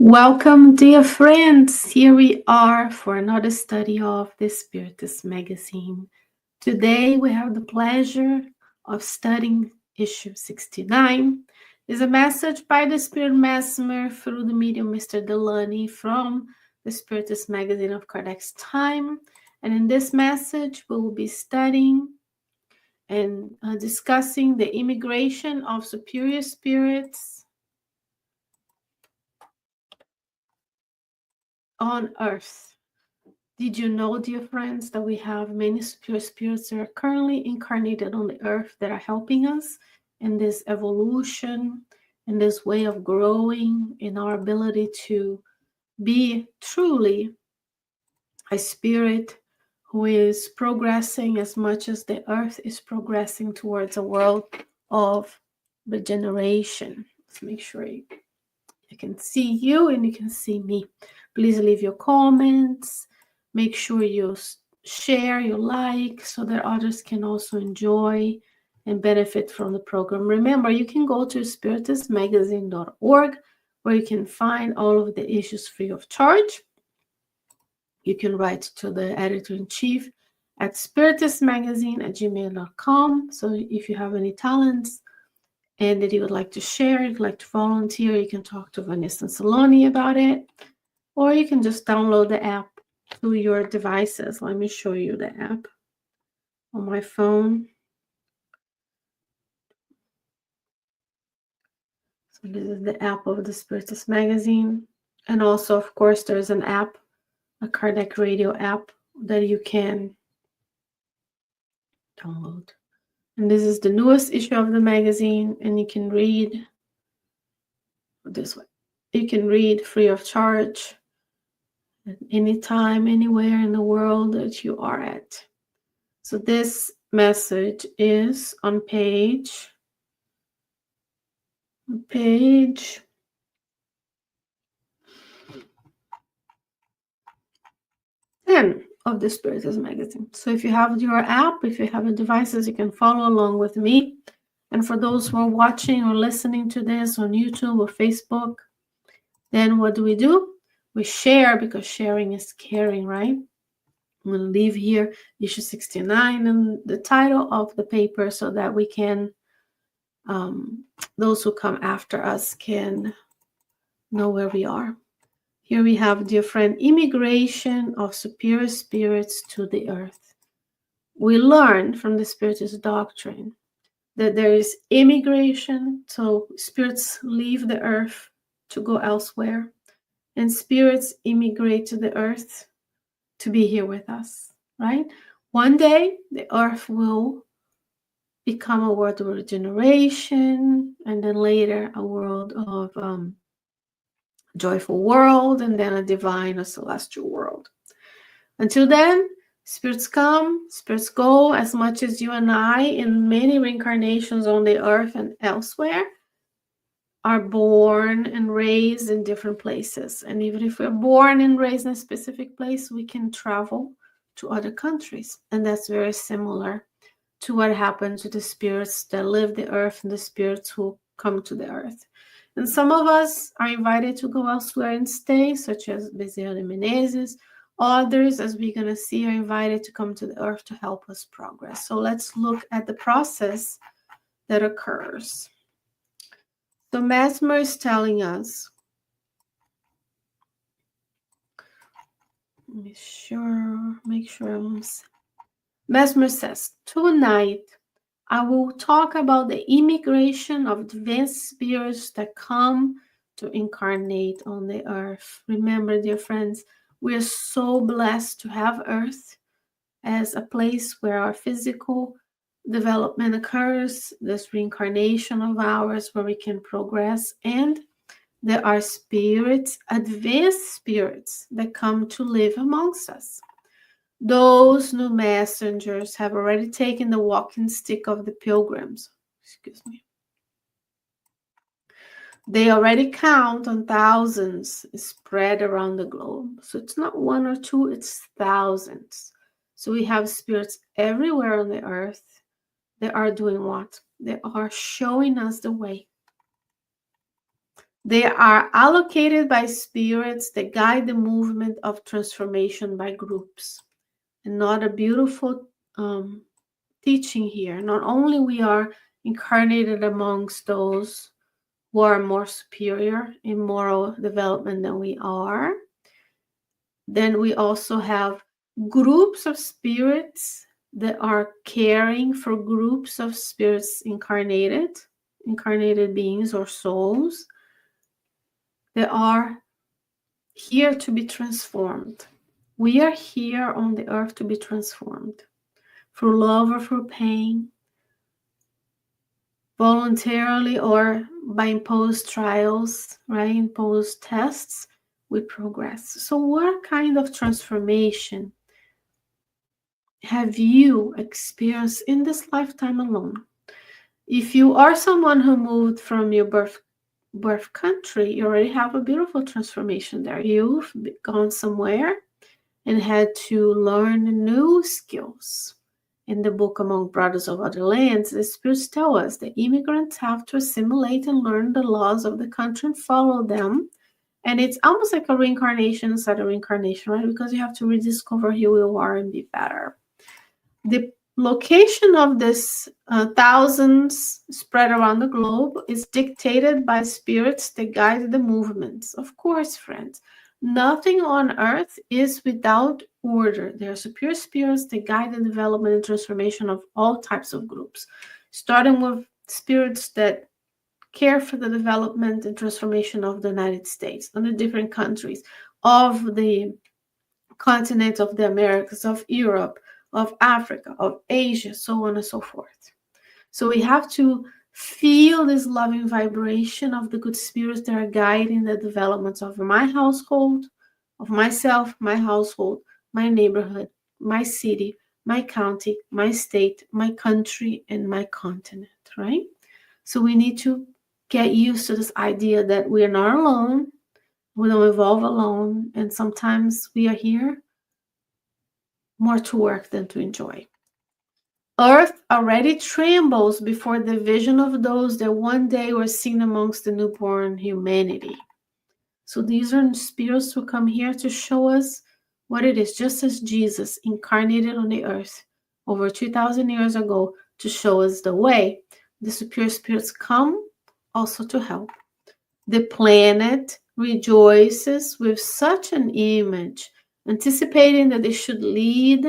Welcome, dear friends. Here we are for another study of the Spiritist magazine. Today we have the pleasure of studying issue 69. It's a message by the Spirit Mesmer through the medium Mr. Delanne from the Spiritist magazine of Kardec's time. And in this message, we will be studying and discussing the immigration of superior spirits on earth. Did you know, dear friends, that we have many superior spirits that are currently incarnated on the earth that are helping us in this evolution, in this way of growing, in our ability to be truly a spirit who is progressing as much as the earth is progressing towards a world of regeneration. Let's make sure I can see you and you can see me. Please leave your comments. Make sure you share, you like, so that others can also enjoy and benefit from the program. Remember, you can go to spiritistmagazine.org where you can find all of the issues free of charge. You can write to the editor-in-chief at spiritistmagazine@gmail.com. So if you have any talents and that you would like to share, you'd like to volunteer, you can talk to Vanessa and Saloni about it, or you can just download the app to your devices. Let me show you the app on my phone. So this is the app of the Spiritist magazine. And also, of course, there's an app, a Kardec radio app that you can download. And this is the newest issue of the magazine, and you can read this way. You can read free of charge at any time, anywhere in the world that you are at. So this message is on page 10 of the Spiritist magazine. So if you have your app, if you have your devices, you can follow along with me. And for those who are watching or listening to this on YouTube or Facebook, then what do? We share, because sharing is caring, right? I'm going to leave here issue 69 and the title of the paper so that we can, those who come after us can know where we are. Here we have, dear friend, immigration of superior spirits to the earth. We learn from the Spiritist doctrine that there is immigration, so spirits leave the earth to go elsewhere, and spirits immigrate to the earth to be here with us, right? One day, the earth will become a world of regeneration, and then later a world of joyful world, and then a divine or celestial world. Until then, spirits come, spirits go, as much as you and I, in many reincarnations on the earth and elsewhere, are born and raised in different places. And even if we're born and raised in a specific place, we can travel to other countries. And that's very similar to what happened to the spirits that live the earth and the spirits who come to the earth. And some of us are invited to go elsewhere and stay, such as Bezerra de Menezes. Others, as we're going to see, are invited to come to the earth to help us progress. So let's look at the process that occurs. So Mesmer is telling us, make sure Mesmer says, tonight I will talk about the immigration of advanced spirits that come to incarnate on the earth. Remember, dear friends, we are so blessed to have earth as a place where our physical development occurs, this reincarnation of ours where we can progress, and there are spirits, advanced spirits, that come to live amongst us. Those new messengers have already taken the walking stick of the pilgrims. Excuse me. They already count on thousands spread around the globe. So it's not one or two, it's thousands. So we have spirits everywhere on the earth. They are doing what? They are showing us the way. They are allocated by spirits that guide the movement of transformation by groups. Another beautiful teaching here. Not only we are incarnated amongst those who are more superior in moral development than we are, then we also have groups of spirits that are caring for groups of spirits incarnated beings or souls that are here to be transformed. We are here on the earth to be transformed through love or through pain, voluntarily or by imposed trials, right? Imposed tests, we progress. So, what kind of transformation have you experienced in this lifetime alone? If you are someone who moved from your birth country, you already have a beautiful transformation there. You've gone somewhere and had to learn new skills. In the book Among Brothers of Other Lands, the spirits tell us that immigrants have to assimilate and learn the laws of the country and follow them. And it's almost like a reincarnation inside a reincarnation, right? Because you have to rediscover who you are and be better. The location of this thousands spread around the globe is dictated by spirits that guide the movements. Of course, friends, nothing on earth is without order. There are superior spirits that guide the development and transformation of all types of groups, starting with spirits that care for the development and transformation of the United States and the different countries, of the continent of the Americas, of Europe, of Africa, of Asia, so on and so forth. So we have to feel this loving vibration of the good spirits that are guiding the development of my household, of myself, my household, my neighborhood, my city, my county, my state, my country, and my continent, right? So we need to get used to this idea that we are not alone, we don't evolve alone, and sometimes we are here more to work than to enjoy. Earth already trembles before the vision of those that one day were seen amongst the newborn humanity. So these are spirits who come here to show us what it is, just as Jesus incarnated on the earth over 2,000 years ago to show us the way. The superior spirits come also to help. The planet rejoices with such an image, anticipating that they should lead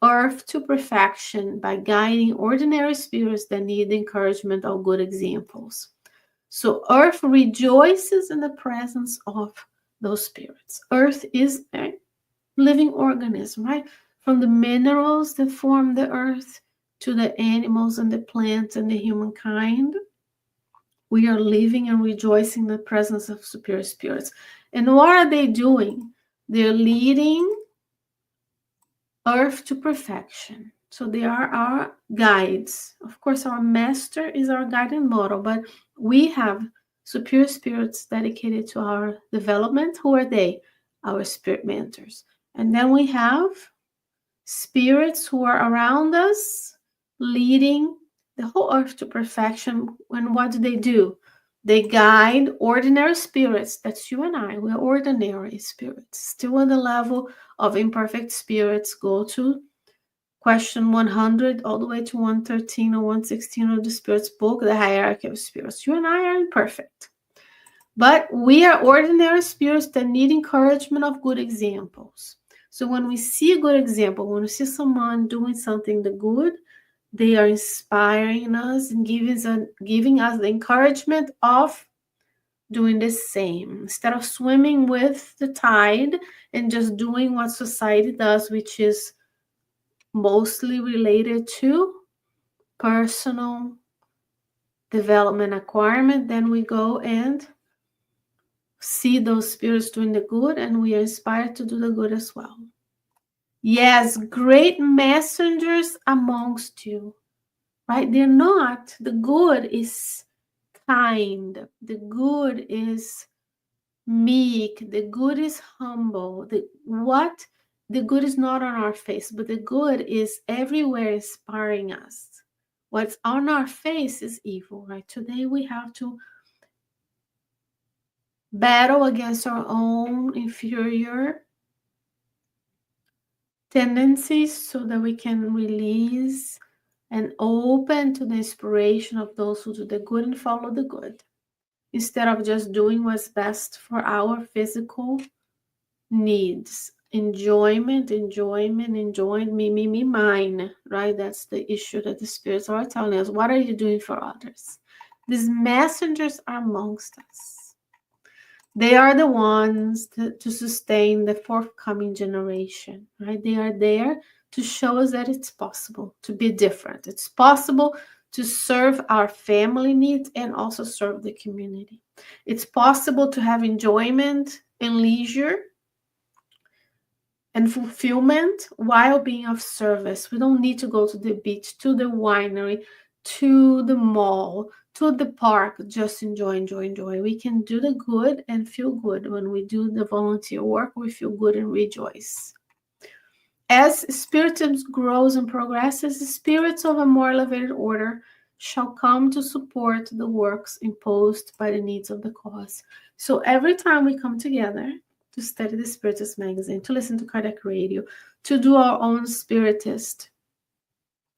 Earth to perfection by guiding ordinary spirits that need the encouragement of good examples. So Earth rejoices in the presence of those spirits. Earth is a living organism, right? From the minerals that form the earth to the animals and the plants and the humankind, we are living and rejoicing in the presence of superior spirits. And what are they doing? They're leading earth to perfection. So they are our guides. Of course, our master is our guiding model, but we have superior spirits dedicated to our development. Who are they? Our spirit mentors. And then we have spirits who are around us, leading the whole earth to perfection. And what do? They guide ordinary spirits. That's you and I. We're ordinary spirits. Still on the level of imperfect spirits. Go to question 100 all the way to 113 or 116 of the Spirit's book, the hierarchy of spirits. You and I are imperfect. But we are ordinary spirits that need encouragement of good examples. So when we see a good example, when we see someone doing something good, they are inspiring us and giving us the encouragement of doing the same. Instead of swimming with the tide and just doing what society does, which is mostly related to personal development acquirement, then we go and see those spirits doing the good and we are inspired to do the good as well. Yes, great messengers amongst you, right? They're not. The good is kind. The good is meek. The good is humble. The good is not on our face, but the good is everywhere inspiring us. What's on our face is evil, right? Today we have to battle against our own inferior tendencies so that we can release and open to the inspiration of those who do the good and follow the good, instead of just doing what's best for our physical needs. Enjoyment, me, mine, right? That's the issue that the spirits are telling us. What are you doing for others? These messengers are amongst us. They are the ones to sustain the forthcoming generation, right? They are there to show us that it's possible to be different. It's possible to serve our family needs and also serve the community. It's possible to have enjoyment and leisure and fulfillment while being of service. We don't need to go to the beach, to the winery, to the mall, to the park, just enjoy. We can do the good and feel good. When we do the volunteer work, we feel good and rejoice. As Spiritism grows and progresses, the spirits of a more elevated order shall come to support the works imposed by the needs of the cause. So every time we come together to study the Spiritist magazine, to listen to Kardec radio, to do our own Spiritist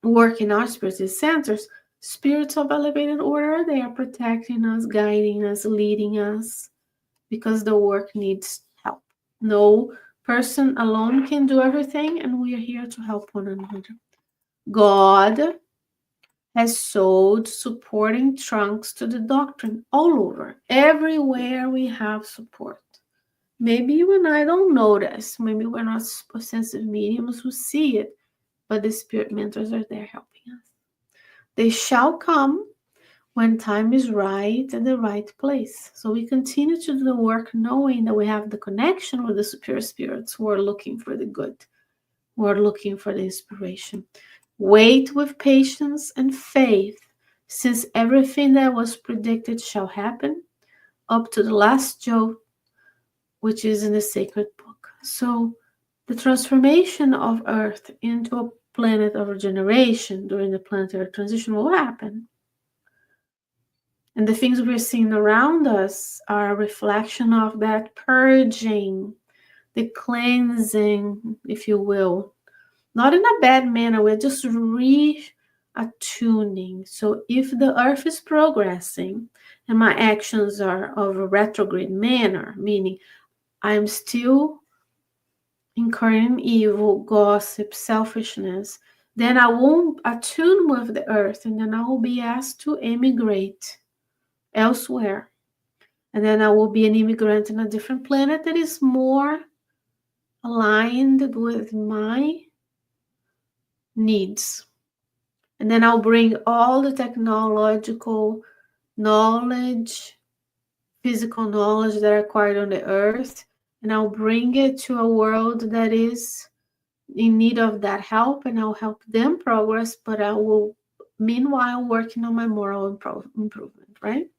work in our Spiritist centers, spirits of elevated order, they are protecting us, guiding us, leading us, because the work needs help. No person alone can do everything, and we are here to help one another. God has sowed supporting trunks to the doctrine all over. Everywhere we have support. Maybe you and I don't notice. Maybe we're not sensitive mediums who see it, but the spirit mentors are there helping us. They shall come when time is right at the right place. So we continue to do the work knowing that we have the connection with the superior spirits who are looking for the good, who are looking for the inspiration. Wait with patience and faith, since everything that was predicted shall happen up to the last jot, which is in the sacred book. So the transformation of Earth into a planet of regeneration during the planetary transition will happen. And the things we're seeing around us are a reflection of that purging, the cleansing, if you will. Not in a bad manner, we're just reattuning. So if the earth is progressing and my actions are of a retrograde manner, meaning I'm still incurring evil, gossip, selfishness, then I won't attune with the earth, and then I will be asked to emigrate elsewhere. And then I will be an immigrant in a different planet that is more aligned with my needs. And then I'll bring all the technological knowledge, physical knowledge that I acquired on the earth, and I'll bring it to a world that is in need of that help, and I'll help them progress, but I will meanwhile working on my moral improvement, right?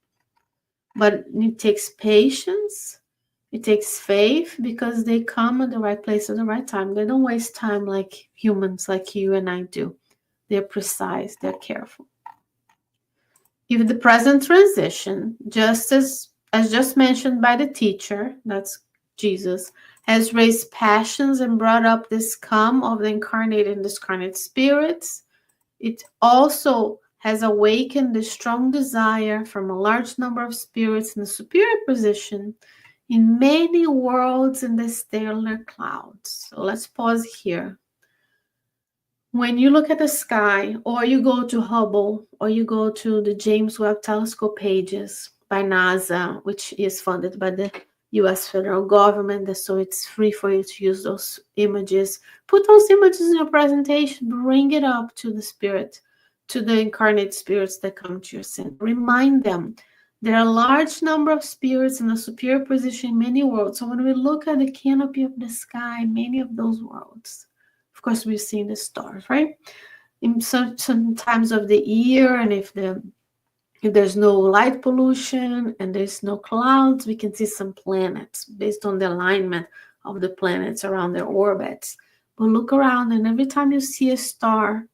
But it takes patience, it takes faith, because they come at the right place at the right time. They don't waste time like humans like you and I do. They're precise, they're careful. If the present transition, just as just mentioned by the teacher, that's Jesus, has raised passions and brought up this come of the incarnate and discarnate spirits, it also has awakened the strong desire from a large number of spirits in the superior position in many worlds in the stellar clouds. So let's pause here. When you look at the sky, or you go to Hubble, or you go to the James Webb Telescope pages by NASA, which is funded by the US federal government, so it's free for you to use those images. Put those images in your presentation, bring it up to the spirit, to the incarnate spirits that come to your center. Remind them there are a large number of spirits in a superior position in many worlds. So when we look at the canopy of the sky, many of those worlds, of course, we've seen the stars, right? In some times of the year, and if there's no light pollution and there's no clouds, we can see some planets based on the alignment of the planets around their orbits. But look around, and every time you see a star,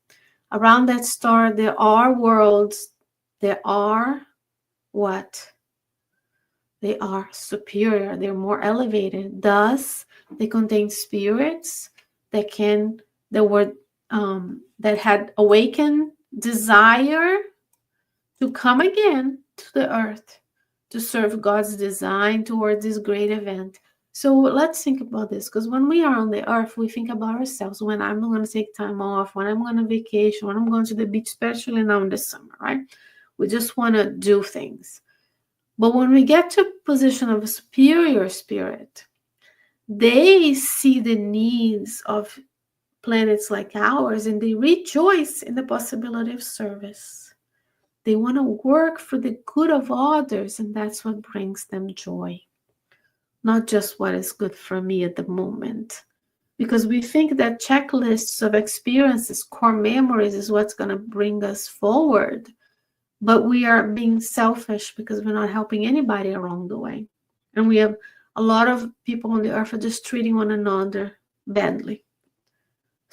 around that star, there are worlds. There are what? They are superior. They're more elevated. Thus, they contain spirits that that had awakened desire to come again to the earth to serve God's design towards this great event. So let's think about this, because when we are on the earth, we think about ourselves. When I'm going to take time off, when I'm going to vacation, when I'm going to the beach, especially now in the summer, right? We just want to do things. But when we get to a position of a superior spirit, they see the needs of planets like ours and they rejoice in the possibility of service. They want to work for the good of others, and that's what brings them joy, not just what is good for me at the moment. Because we think that checklists of experiences, core memories, is what's going to bring us forward. But we are being selfish because we're not helping anybody along the way. And we have a lot of people on the earth are just treating one another badly.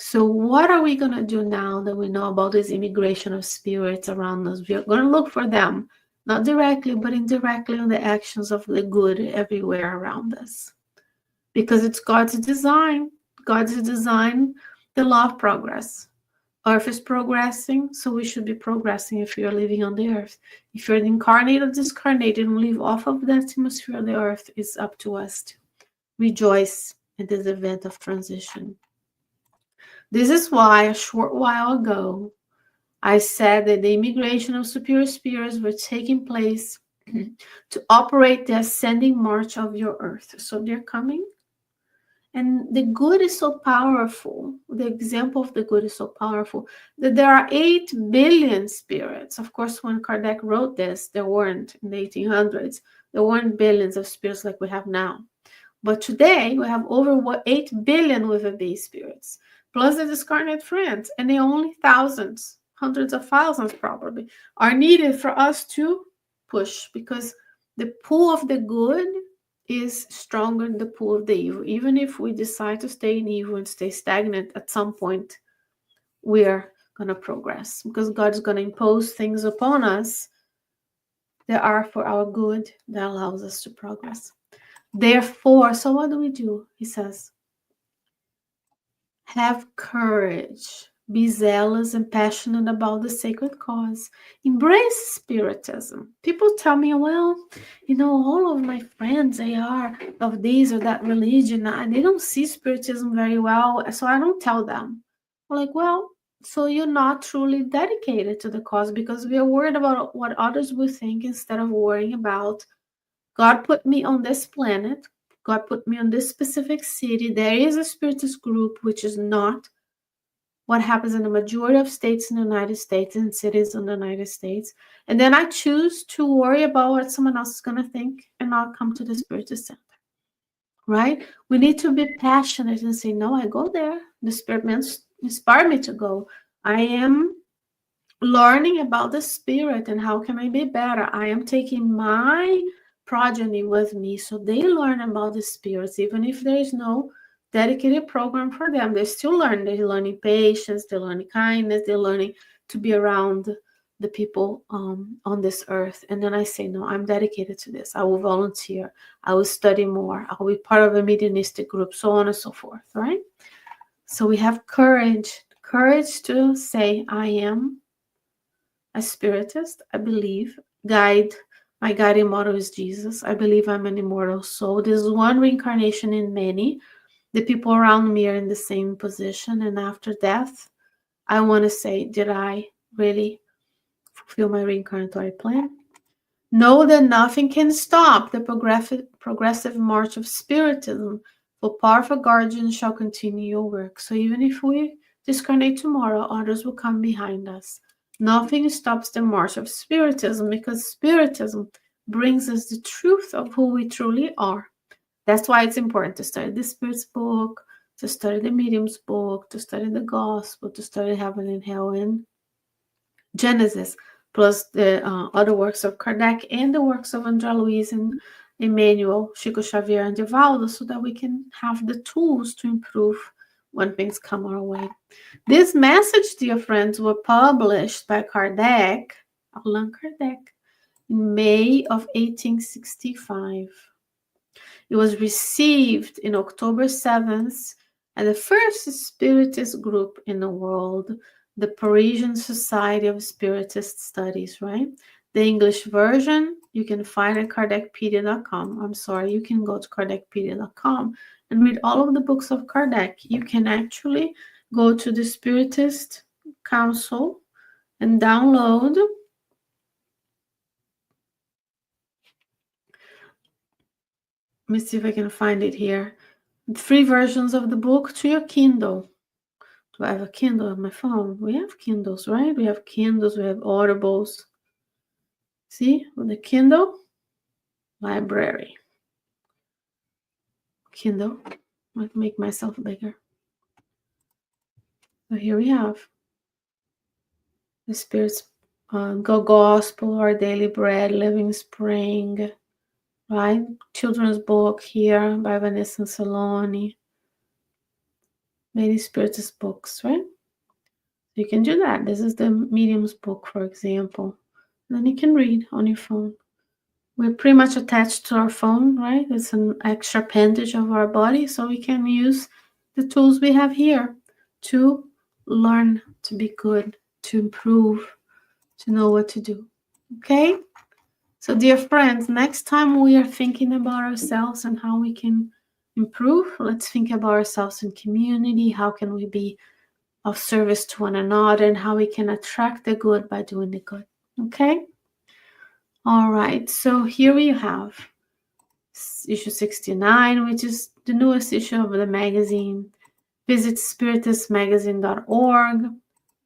So what are we going to do now that we know about this immigration of spirits around us? We are going to look for them, not directly, but indirectly on the actions of the good everywhere around us. Because it's God's design. God's design, the law of progress. Earth is progressing, so we should be progressing if you're living on the earth. If you're incarnated or discarnated and live off of the atmosphere of the earth, it's up to us to rejoice in this event of transition. This is why a short while ago, I said that the immigration of superior spirits were taking place to operate the ascending march of your earth. So they're coming. And the good is so powerful. The example of the good is so powerful that there are 8 billion spirits. Of course, when Kardec wrote this, there weren't in the 1800s. There weren't billions of spirits like we have now. But today, we have over 8 billion with a B spirits, plus the discarnate friends, and the only thousands, hundreds of thousands probably, are needed for us to push, because the pull of the good is stronger than the pull of the evil. Even if we decide to stay in evil and stay stagnant, at some point, we're going to progress, because God's going to impose things upon us that are for our good, that allows us to progress. Therefore, so what do? He says, have courage, be zealous and passionate about the sacred cause. Embrace Spiritism. People tell me, well, all of my friends, they are of this or that religion, and they don't see Spiritism very well, so I don't tell them. I'm like, well, so you're not truly dedicated to the cause, because we are worried about what others will think instead of worrying about God put me on this planet. God put me on this specific city. There is a Spiritist group, which is not what happens in the majority of states in the United States and cities in the United States. And then I choose to worry about what someone else is going to think and not come to the Spiritist Center. Right? We need to be passionate and say, no, I go there. The Spirit inspired me to go. I am learning about the Spirit and how can I be better. I am taking my progeny with me so they learn about the spirits, even if there is no dedicated program for them. They still learn. They're learning patience, they're learning kindness, they're learning to be around the people on this earth. And then I say, no, I'm dedicated to this. I will volunteer. I will study more. I will be part of a mediumistic group, so on and so forth, right? So we have courage to say, I am a Spiritist. I believe my guiding model is Jesus. I believe I'm an immortal soul. There's one reincarnation in many. The people around me are in the same position. And after death, I want to say, did I really fulfill my reincarnatory plan? Know that nothing can stop the progressive march of Spiritism, for powerful guardians shall continue your work. So even if we discarnate tomorrow, others will come behind us. Nothing stops the march of Spiritism, because Spiritism brings us the truth of who we truly are. That's why it's important to study the Spirit's book, to study the Medium's book, to study the Gospel, to study Heaven and Hell and Genesis, plus the other works of Kardec and the works of André Luiz and Emmanuel, Chico Xavier, and Divaldo, so that we can have the tools to improve when things come our way. This message, dear friends, was published by Kardec, Allan Kardec, in May of 1865. It was received in October 7th at the first Spiritist group in the world, the Parisian Society of Spiritist Studies, right? The English version you can find at kardecpedia.com. I'm sorry, you can go to kardecpedia.com and read all of the books of Kardec. You can actually go to the Spiritist Council and download let me see if I can find it here. 3 versions of the book to your Kindle. Do I have a Kindle on my phone? We have Kindles, right? We have Kindles, we have Audibles. See, with the Kindle, library. Kindle. I'll make myself bigger. So here we have the Spirit's Go Gospel, Our Daily Bread, Living Spring, right? Children's book here by Vanessa Saloni. Many Spiritist books, right? You can do that. This is the Medium's book, for example. And then you can read on your phone. We're pretty much attached to our phone, right? It's an extra appendage of our body, so we can use the tools we have here to learn to be good, to improve, to know what to do. Okay? So, dear friends, next time we are thinking about ourselves and how we can improve, let's think about ourselves in community. How can we be of service to one another and how we can attract the good by doing the good? Okay? All right, so here we have issue 69, which is the newest issue of the magazine. Visit spiritistmagazine.org.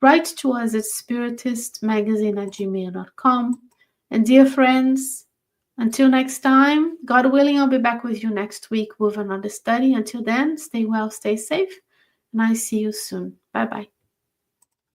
Write to us at spiritistmagazine@gmail.com. And dear friends, until next time, God willing, I'll be back with you next week with another study. Until then, stay well, stay safe, and I see you soon. Bye-bye.